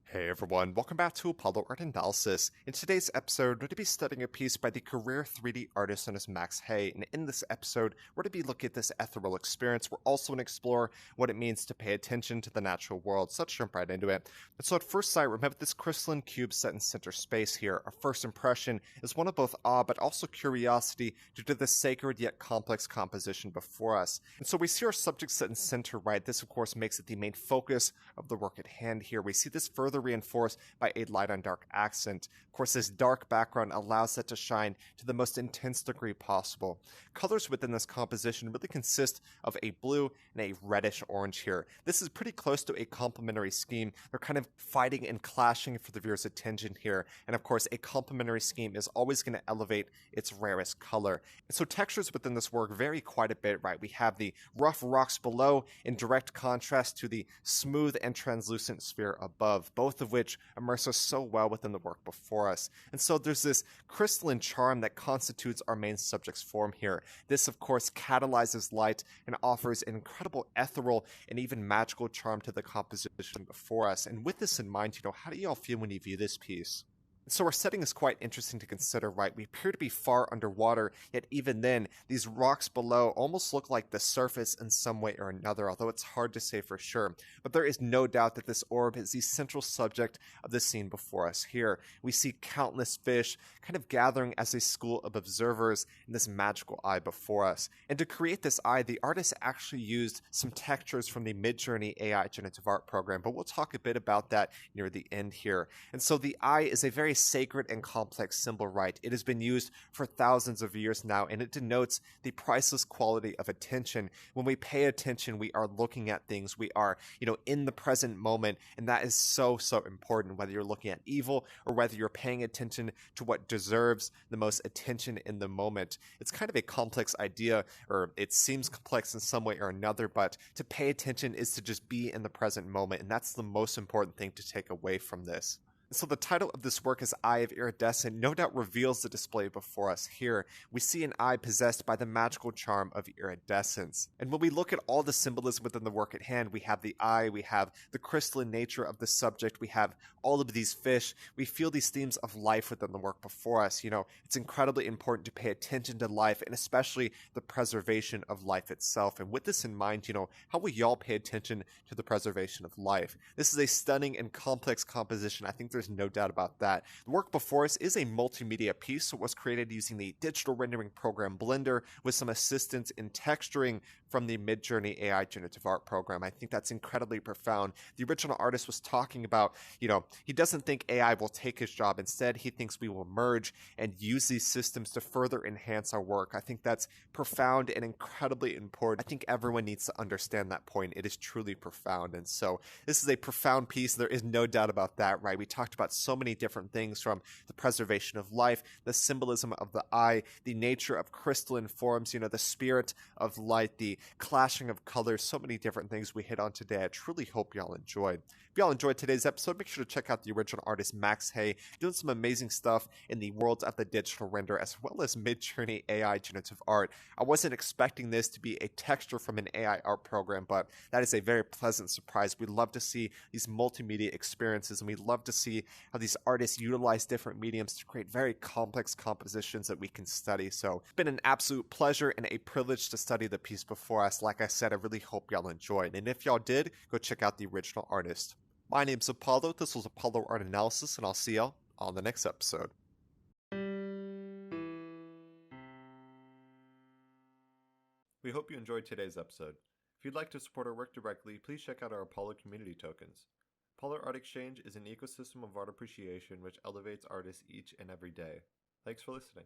Hey everyone, welcome back to Apollo Art Analysis. In today's episode, we're going to be studying a piece by the career 3D artist known as Max Hay, and in this episode, we're going to be looking at this ethereal experience. We're also going to explore what it means to pay attention to the natural world, so let's jump right into it. And so at first sight, remember this crystalline cube set in center space here. Our first impression is one of both awe but also curiosity due to the sacred yet complex composition before us. And so we see our subject set in center right. This of course makes it the main focus of the work at hand here. We see this further reinforced by a light on dark accent. Of course, this dark background allows that to shine to the most intense degree possible. Colors within this composition really consist of a blue and a reddish orange here. This is pretty close to a complementary scheme. They're kind of fighting and clashing for the viewer's attention here. And of course, a complementary scheme is always going to elevate its rarest color. And so textures within this work vary quite a bit, right? We have the rough rocks below in direct contrast to the smooth and translucent sphere above, both of which immerse us so well within the work before us. And so there's this crystalline charm that constitutes our main subject's form here. This, of course, catalyzes light and offers an incredible ethereal and even magical charm to the composition before us. And with this in mind, how do y'all feel when you view this piece? So our setting is quite interesting to consider, right? We appear to be far underwater, yet even then, these rocks below almost look like the surface in some way or another, although it's hard to say for sure. But there is no doubt that this orb is the central subject of the scene before us here. We see countless fish kind of gathering as a school of observers in this magical eye before us. And to create this eye, the artist actually used some textures from the Midjourney AI generative art program, but we'll talk a bit about that near the end here. And so the eye is a very sacred and complex symbol, right? It has been used for thousands of years now, and it denotes the priceless quality of attention. When we pay attention, we are looking at things. We are, in the present moment, and that is so, so important, whether you're looking at evil or whether you're paying attention to what deserves the most attention in the moment. It's kind of a complex idea, or it seems complex in some way or another, but to pay attention is to just be in the present moment, and that's the most important thing to take away from this. So the title of this work is Eye of Iridescent no doubt reveals the display before us here. We see an eye possessed by the magical charm of iridescence. And when we look at all the symbolism within the work at hand, we have the eye, we have the crystalline nature of the subject, we have all of these fish, we feel these themes of life within the work before us. It's incredibly important to pay attention to life and especially the preservation of life itself. And with this in mind, how will y'all pay attention to the preservation of life? This is a stunning and complex composition. I think there's no doubt about that. The work before us is a multimedia piece, so it was created using the digital rendering program Blender with some assistance in texturing from the Midjourney AI generative art program. I think that's incredibly profound. The original artist was talking about, he doesn't think AI will take his job. Instead, he thinks we will merge and use these systems to further enhance our work. I think that's profound and incredibly important. I think everyone needs to understand that point. It is truly profound. And so this is a profound piece. There is no doubt about that, right? We talked about so many different things, from the preservation of life, the symbolism of the eye, the nature of crystalline forms, the spirit of light, the clashing of colors, so many different things we hit on today. I truly hope y'all enjoyed. If y'all enjoyed today's episode, make sure to check out the original artist Max Hay, doing some amazing stuff in the worlds of the digital render as well as Midjourney AI generative art. I wasn't expecting this to be a texture from an AI art program, but that is a very pleasant surprise. We love to see these multimedia experiences, and we love to see how these artists utilize different mediums to create very complex compositions that we can study. So it's been an absolute pleasure and a privilege to study the piece before us. Like I said, I really hope y'all enjoyed. And if y'all did, go check out the original artist. My name's Apollo. This was Apollo Art Analysis, and I'll see y'all on the next episode. We hope you enjoyed today's episode. If you'd like to support our work directly, please check out our Apollo community tokens. Apollo Art Exchange is an ecosystem of art appreciation which elevates artists each and every day. Thanks for listening.